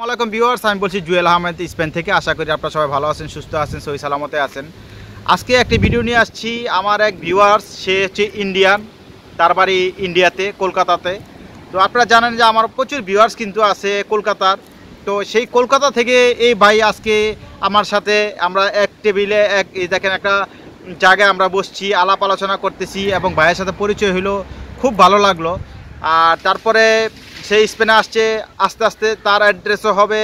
আসসালামু আলাইকুম ভিউয়ার্স, আমি বলছি জুয়েল আহমেদ স্পেন থেকে। আশা করি আপনারা সবাই ভালো আছেন, সুস্থ আছেন, সহি সালামতে আছেন। আজকে একটি ভিডিও নিয়ে আসছি। আমার এক ভিউয়ার্স, সে হচ্ছে ইন্ডিয়ান, তার বাড়ি ইন্ডিয়াতে, কলকাতাতে। তো আপনারা জানেন যে আমার প্রচুর ভিউয়ার্স কিন্তু আছে কলকাতার। তো সেই কলকাতা থেকে এই ভাই আজকে আমার সাথে আমরা এক টেবিলে দেখেন একটা জায়গায় আমরা বসছি, আলাপ আলোচনা করতেছি এবং ভাইয়ের সাথে পরিচয় হলো, খুব ভালো লাগলো। আর তারপরে সেই স্পেনে আসছে, আস্তে আস্তে তার অ্যাড্রেসও হবে,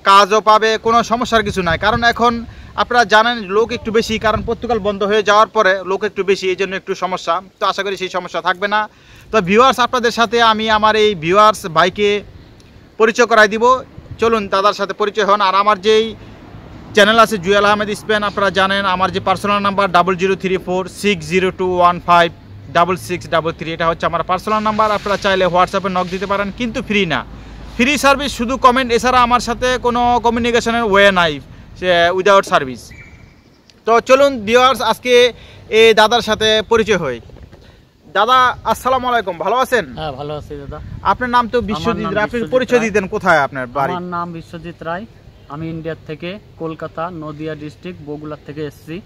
কাজও পাবে, কোনো সমস্যার কিছু নাই। কারণ এখন আপনারা জানেন লোক একটু বেশি, কারণ পর্তুগাল বন্ধ হয়ে যাওয়ার পরে লোক একটু বেশি, এই জন্য একটু সমস্যা। তো আশা করি সেই সমস্যা থাকবে না। তো ভিউয়ার্স, আপনাদের সাথে আমি আমার এই ভিউয়ার্স ভাইকে পরিচয় করাই দিব। চলুন দাদার সাথে পরিচয় হন। আর আমার যেই চ্যানেল আছে জুয়েল আহমেদ স্পেন, আপনারা জানেন আমার যে পার্সোনাল নাম্বার 003460215663, এটা হচ্ছে আমার পার্সোনাল নাম্বার। আপনারা চাইলে হোয়াটসঅ্যাপে নক দিতে পারেন, কিন্তু ফ্রি না, ফ্রি সার্ভিস শুধু কমেন্ট, এছাড়া আমার সাথে কোনো কমিউনিকেশনের ওয়ে নাই, সে উইদাউট সার্ভিস। তো চলুন ভিউয়ার্স, আজকে এই দাদার সাথে পরিচয় হই। দাদা আসসালামু আলাইকুম, ভালো আছেন? হ্যাঁ, ভালো আছি দাদা। আপনার নাম তো বিশ্বজিৎ রায়, আপনি পরিচয় দিতেন, কোথায় আপনার বাড়ি? আমার নাম বিশ্বজিৎ রায়, আমি ইন্ডিয়ার থেকে কলকাতা নদিয়া ডিস্ট্রিক্ট বগুড়া থেকে এসেছি।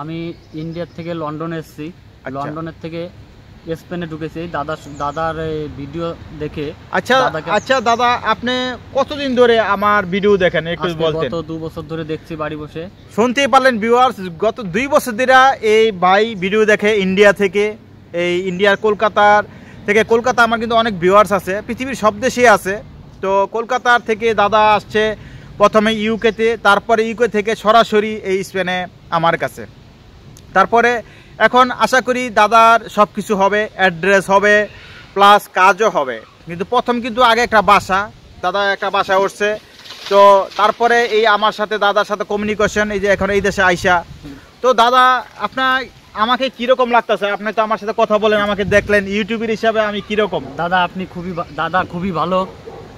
আমি ইন্ডিয়ার থেকে লন্ডনে এসেছি, লন্ডনের থেকে স্পেনে ঢুকেছি দাদার ভিডিও দেখে। আচ্ছা দাদা, আপনি কতদিন ধরে আমার ভিডিও দেখেন একটু বলতেন? গত 2 বছর ধরে দেখছি বাড়ি বসে। শুনতেই পারলেন ভিউয়ার্স, গত 2 বছর ধরে এই ভাই ভিডিও দেখে ইন্ডিয়া থেকে, এই ইন্ডিয়ার কলকাতার থেকে। কলকাতা আমার কিন্তু অনেক ভিউয়ার্স আছে, পৃথিবীর সব দেশেই আছে। তো কলকাতার থেকে দাদা আসছে প্রথমে ইউকেতে, তারপরে ইউকে থেকে সরাসরি এই স্পেনে আমার কাছে। তারপরে এখন আশা করি দাদার সব কিছু হবে, অ্যাড্রেস হবে, প্লাস কাজও হবে। কিন্তু প্রথম কিন্তু আগে একটা বাসা, দাদা একটা বাসা উঠছে। তো তারপরে এই আমার সাথে দাদার সাথে কমিউনিকেশন, এই যে এখন এই দেশে আইসা। তো দাদা আপনার আমাকে কীরকম লাগতেছে? আপনি তো আমার সাথে কথা বলেন, আমাকে দেখলেন, ইউটিউবের হিসাবে আমি কীরকম? দাদা আপনি খুবই ভালো,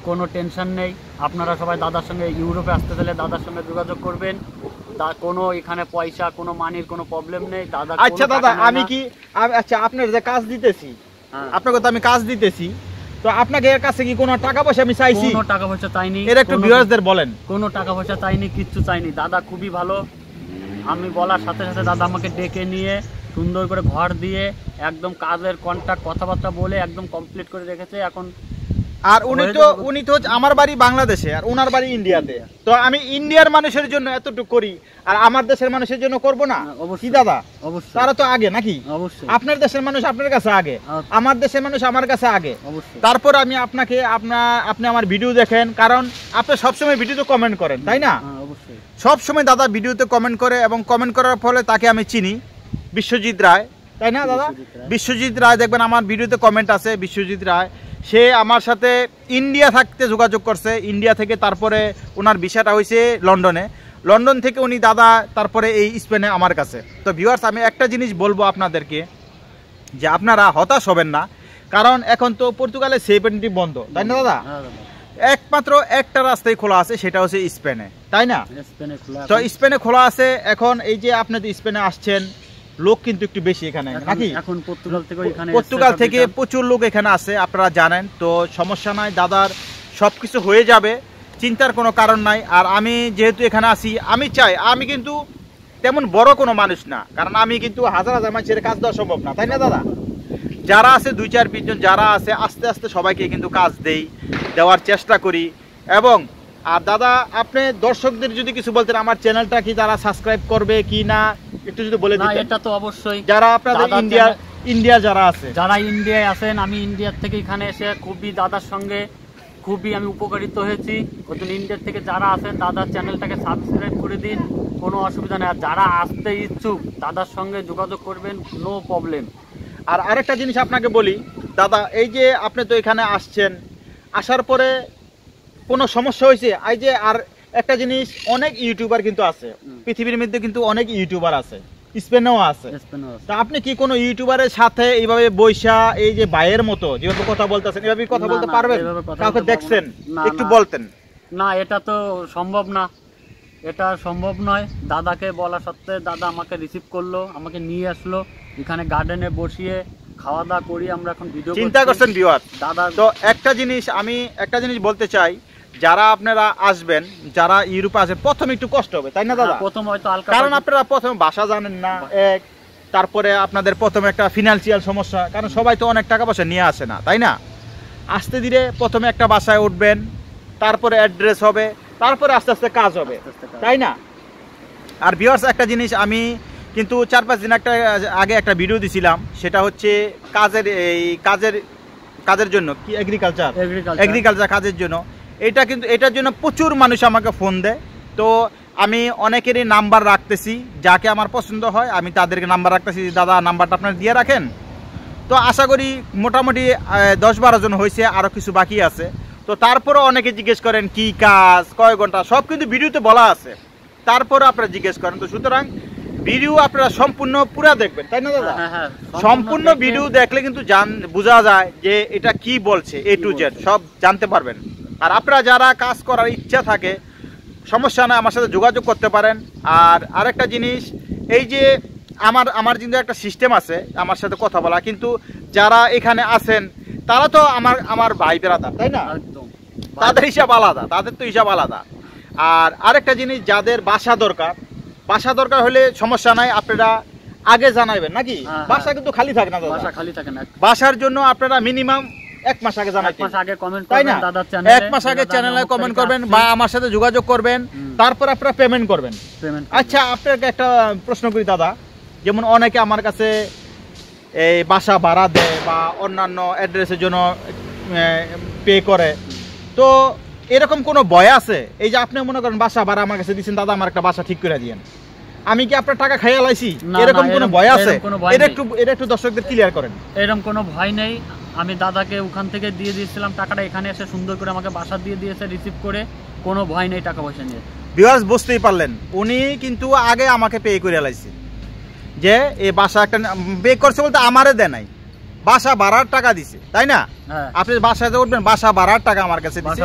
কোনো টেনশন নেই। আপনারা সবাই দাদার সঙ্গে ইউরোপে আসতে চাইলে দাদার সঙ্গে যোগাযোগ করবেন। কোনো এখানে পয়সা, কোনো মানির কোনো প্রবলেম নেই দাদা। আচ্ছা দাদা, আমি কি আচ্ছা আপনার যে কাজ দিতেছি, আপনাকে তো আমি কাজ দিতেছি, তো আপনাকে এর কাছে কি কোনো টাকা পয়সা আমি চাইছি? কোনো টাকা পয়সা চাইনি। এর একটু ভিউয়ার্সদের বলেন। কোনো টাকা পয়সা চাইনি, কিচ্ছু চাইনি। দাদা খুবই ভালো। আমি বলার সাথে সাথে দাদা আমাকে ডেকে নিয়ে সুন্দর করে ঘর দিয়ে একদম কাজের কন্ট্রাক্ট কথাবার্তা বলে একদম কমপ্লিট করে রেখেছে এখন। আর উনি তো আমার বাড়ি বাংলাদেশে, আর ওনার বাড়ি ইন্ডিয়াতে। তো আমি ইন্ডিয়ার মানুষের জন্য এতটুকু করি, আর আমার দেশের মানুষের জন্য করব না? কি দাদা, অবশ্যই তারা তো আগে নাকি? অবশ্যই আপনার দেশের মানুষ আপনার কাছে আগে, আমার দেশের মানুষ আমার কাছে আগে। অবশ্যই। তারপর আমি আপনি আমার ভিডিও দেখেন, কারণ আপনি সবসময় ভিডিওতে কমেন্ট করেন, তাই না? অবশ্যই। সবসময় দাদা ভিডিওতে কমেন্ট করে, এবং কমেন্ট করার ফলে তাকে আমি চিনি, বিশ্বজিৎ রায়, তাই না দাদা? বিশ্বজিৎ রায়, দেখবেন আমার ভিডিওতে কমেন্ট আছে বিশ্বজিৎ রায়। সে আমার সাথে ইন্ডিয়া থাকতে যোগাযোগ করছে, ইন্ডিয়া থেকে তারপরে ওনার ভিসাটা হয়েছে লন্ডনে, লন্ডন থেকে উনি দাদা তারপরে এই স্পেনে আমার কাছে। তো ভিউয়ার্স, আমি একটা জিনিস বলবো আপনাদেরকে, যে আপনারা হতাশ হবেন না, কারণ এখন তো পর্তুগালে সেফ এন্ট্রি বন্ধ, তাই না দাদা? একমাত্র একটা রাস্তায় খোলা আছে, সেটা হচ্ছে স্পেনে, তাই না? তো স্পেনে খোলা আছে। এখন এই যে আপনি তো স্পেনে আসছেন, লোক কিন্তু একটু বেশি এখানে নাকি? এখন পর্তুগাল থেকে প্রচুর লোক এখানে আছে, আপনারা জানেন। তো সমস্যা নাই, দাদার সব কিছু হয়ে যাবে, চিন্তার কোনো কারণ নাই। আর আমি যেহেতু এখানে আসি, আমি চাই, আমি কিন্তু তেমন বড় কোনো মানুষ না, কারণ আমি কিন্তু হাজার হাজার মানুষের কাজ দেওয়া সম্ভব না, তাই না দাদা? যারা আছে 2-4-5 জন যারা আছে, আস্তে আস্তে সবাইকে কিন্তু কাজ দেওয়ার চেষ্টা করি। এবং আর দাদা, আপনি দর্শকদের যদি কিছু বলতেন, আমার চ্যানেলটা কি তারা সাবস্ক্রাইব করবে কি না একটু যদি বলে দিতেন। এটা তো অবশ্যই, যারা আপনাদের ইন্ডিয়া যারা আছে, যারা ইন্ডিয়ায় আছেন, আমি ইন্ডিয়ার থেকে এখানে এসে খুবই দাদার সঙ্গে খুবই আমি উপকারিত হয়েছি। ওই জন্য ইন্ডিয়ার থেকে যারা আছেন দাদার চ্যানেলটাকে সাবস্ক্রাইব করে দিন, কোনো অসুবিধা নেই। আর যারা আসতে ইচ্ছুক দাদার সঙ্গে যোগাযোগ করবেন, নো প্রবলেম। আর আরেকটা জিনিস আপনাকে বলি দাদা, এই যে আপনি তো এখানে আসছেন, আসার পরে কোনো সমস্যা হয়েছে? এই যে আর একটা জিনিস, অনেক ইউটিউবার কিন্তু আছে পৃথিবীর মধ্যে, কিন্তু অনেক ইউটিউবার আছে, স্পেনেও আছে। তা আপনি কি কোনো ইউটিউবারের সাথে এইভাবে বৈশা, এই যে ভাইয়ের মতো যেভাবে কথা বলতেছেন, এভাবে কথা বলতে পারবেন? কাউকে দেখছেন একটু বলতেন? না, এটা তো সম্ভব না, এটা সম্ভব নয়। দাদাকে বলা সত্ত্বে দাদা আমাকে রিসিভ করলো, আমাকে নিয়ে আসলো এখানে গার্ডেনে বসিয়ে খাওয়া দাওয়া করি। আমরা এখন ভিডিও চিন্তা করছেন ভিউয়ার দাদা। তো একটা জিনিস আমি বলতে চাই, যারা আপনারা আসবেন, যারা ইউরোপে আসেন, প্রথমে একটু কষ্ট হবে, তাই না দাদা? প্রথম হয়তো হালকা, কারণ আপনারা প্রথমে ভাষা জানেন না, এক তারপরে আপনাদের প্রথমে একটা ফিনান্সিয়াল সমস্যা, কারণ সবাই তো অনেক টাকা পয়সা নিয়ে আসে না, তাই না? আস্তে ধীরে প্রথমে একটা বাসায় উঠবেন, তারপরে অ্যাড্রেস হবে, তারপরে আস্তে আস্তে কাজ হবে, তাই না? আর ভিউয়ার্স, একটা জিনিস আমি কিন্তু 4-5 দিন আগে একটা ভিডিও দিছিলাম, সেটা হচ্ছে কাজের জন্য, কি এগ্রিকালচার কাজের জন্য। এটা কিন্তু এটার জন্য প্রচুর মানুষ আমাকে ফোন দেয়। তো আমি অনেকেরই নাম্বার রাখতেছি, যাকে আমার পছন্দ হয় আমি তাদেরকে নাম্বার রাখতেছি, দাদা নাম্বারটা আপনার দিয়ে রাখেন। তো আশা করি মোটামুটি 10-12 জন হয়েছে, আরও কিছু বাকি আছে। তো তারপরে অনেকে জিজ্ঞেস করেন কি কাজ, কয় ঘন্টা, সব কিন্তু ভিডিওতে বলা আছে, তারপরে আপনারা জিজ্ঞেস করেন। তো সুতরাং ভিডিও আপনারা সম্পূর্ণ পুরো দেখবেন, তাই না দাদা? সম্পূর্ণ ভিডিও দেখলে কিন্তু বোঝা যায় যে এটা কি বলছে, A to Z সব জানতে পারবেন। আর আপনারা যারা কাজ করার ইচ্ছা থাকে, সমস্যা নয়, আমার সাথে যোগাযোগ করতে পারেন। আর আরেকটা জিনিস, এই যে আমার কিন্তু একটা সিস্টেম আছে আমার সাথে কথা বলা, কিন্তু যারা এখানে আছেন তারা তো আমার ভাই বেরাদার, তাই না? তাদের হিসাব আলাদা, তাদের তো হিসাব আলাদা। আর আরেকটা জিনিস, যাদের বাসা দরকার হলে সমস্যা নাই, আপনারা আগে জানাইবেন নাকি? বাসা কিন্তু খালি থাকে না, বাসার জন্য আপনারা মিনিমাম 1 মাস আগে জানাইতে, তাই না? 1 মাস আগে চ্যানেলে কমেন্ট করবেন বা আমার সাথে যোগাযোগ করবেন, তারপর আপনারা পেমেন্ট করবেন। আচ্ছা, আপনাকে একটা প্রশ্ন করি দাদা, যেমন অনেকে আমার কাছে এই বাসা ভাড়া দেয় বা অন্যান্য অ্যাড্রেসের জন্য পে করে, তো এরকম কোনো ভয় আছে? এই যে আপনি মনে করেন বাসা ভাড়া আমার কাছে দিচ্ছেন, দাদা আমার একটা বাসা ঠিক করে দিয়েন, আমি কি আপনার টাকা খাইয়া লাইছি, এরকম কোনো ভয় আছে? এটা একটু দর্শকদের ক্লিয়ার করেন। এরকম কোনো ভয় নেই, আমি দাদাকে ওখান থেকে দিয়ে দিয়েছিলাম টাকাটা, এখানে এসে সুন্দর করে আমাকে বাসা দিয়ে দিয়েছে, রিসিভ করে, কোনো ভয় নেই টাকা পয়সা নিয়ে। ভিউয়ার্স, বুঝতেই পারলেন, উনি কিন্তু আগে আমাকে পে করে লাইছে, যে এই বাসা একটা পে করছে বলতে আমারে দেয় নাই, বাসা ভাড়ার টাকা দিছে, তাই না? আপনি বাসায় উঠবেন, বাসা ভাড়ার টাকা আমার কাছে দিছে,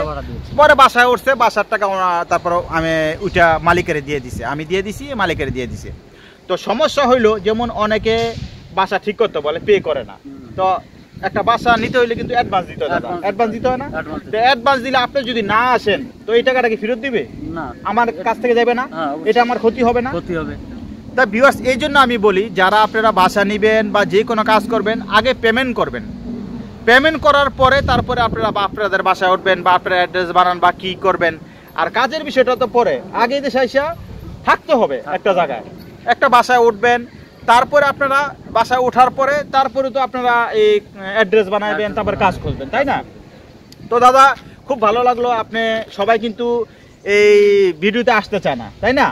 পরে বাসায় উঠছে, বাসার টাকা তারপর আমি ওইটা মালিকের দিয়ে দিছে, আমি দিয়ে দিছি, মালিকের দিয়ে দিছে। তো সমস্যা হইলো, যেমন অনেকে বাসা ঠিক করতে বলে, পে করে না। তো একটা বাসা নিতে হইলে কিন্তু অ্যাডভান্স দিতে হয়, অ্যাডভান্স দিতে হয় না? তো অ্যাডভান্স দিলে আপনি যদি না আসেন, তো এই টাকাটা কি ফেরত দিবে? না, আমার কাছ থেকে যাবে না, এটা আমার ক্ষতি হবে না? ক্ষতি হবে। তা ভিউয়ার্স, এই জন্য আমি বলি, যারা আপনারা বাসা নেবেন বা যে কোনো কাজ করবেন, আগে পেমেন্ট করবেন। পেমেন্ট করার পরে তারপরে আপনারা আপনাদের বাসায় উঠবেন বা আপনারা অ্যাড্রেস বানান বা কি করবেন। আর কাজের বিষয়টা তো পরে, আগে দেশে আইসা থাকতে হবে একটা জায়গায়, একটা বাসায় উঠবেন, তারপরে আপনারা বাসায় ওঠার পরে তারপরে তো আপনারা এই অ্যাড্রেস বানাবেন, তারপরে কাজ করবেন, তাই না? তো দাদা, খুব ভালো লাগলো, আপনি সবাই কিন্তু এই ভিডিওতে আসতে চায় না, তাই না?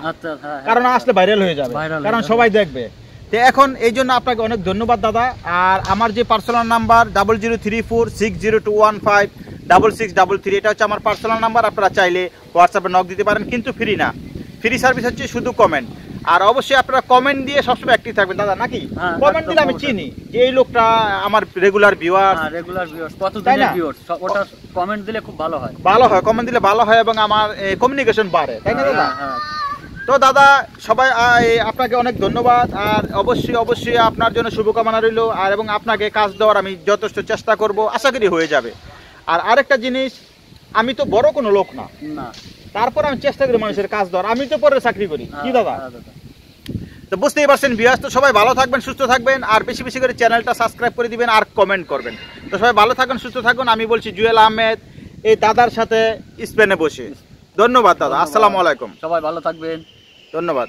কারণ আসলে ভাইরাল হয়ে যাবে, কারণ সবাই দেখবে। তো এখন এই জন্য আপনাকে অনেক ধন্যবাদ দাদা। আর আমার যে পার্সোনাল নাম্বার 003460215663, এটা হচ্ছে আমার পার্সোনাল নাম্বার। আপনারা চাইলে হোয়াটসঅ্যাপে নক দিতে পারেন, কিন্তু ফ্রি না, ফ্রি সার্ভিস হচ্ছে শুধু কমেন্ট। আর অবশ্যই আপনারা কমেন্ট দিয়ে সবসময় অ্যাক্টিভ থাকবেন দাদা, নাকি? কমেন্ট দিলে আমি চিনি যে এই লোকটা আমার রেগুলার ভিউয়ার, কতদিনের ভিউয়ার, ওটা কমেন্ট দিলে খুব ভালো হয়, কমেন্ট দিলে ভালো হয় এবং আমার কমিউনিকেশন বাড়ে, তাই না দাদা? তো দাদা, সবাই আপনাকে অনেক ধন্যবাদ। আর অবশ্যই আপনার জন্য শুভকামনা রইল, আর এবং আপনাকে কাজ দেওয়ার আমি যথেষ্ট চেষ্টা করব, আশা করি হয়ে যাবে। আর আরেকটা জিনিস, আমি তো বড় কোনো লোক না, তারপর আমি চেষ্টা করি মানুষের কাজ দেওয়ার, আমি তো পরে চাকরি করি, কি দাদা? তো বুঝতেই পারছেন ভিউয়ার্স। তো সবাই ভালো থাকবেন, সুস্থ থাকবেন, আর বেশি বেশি করে চ্যানেলটা সাবস্ক্রাইব করে দিবেন আর কমেন্ট করবেন। তো সবাই ভালো থাকুন, সুস্থ থাকুন। আমি বলছি জুয়েল আহমেদ, এই দাদার সাথে স্পেনে বসে। ধন্যবাদ দাদা, আসসালামু আলাইকুম। সবাই ভালো থাকবেন, ধন্যবাদ।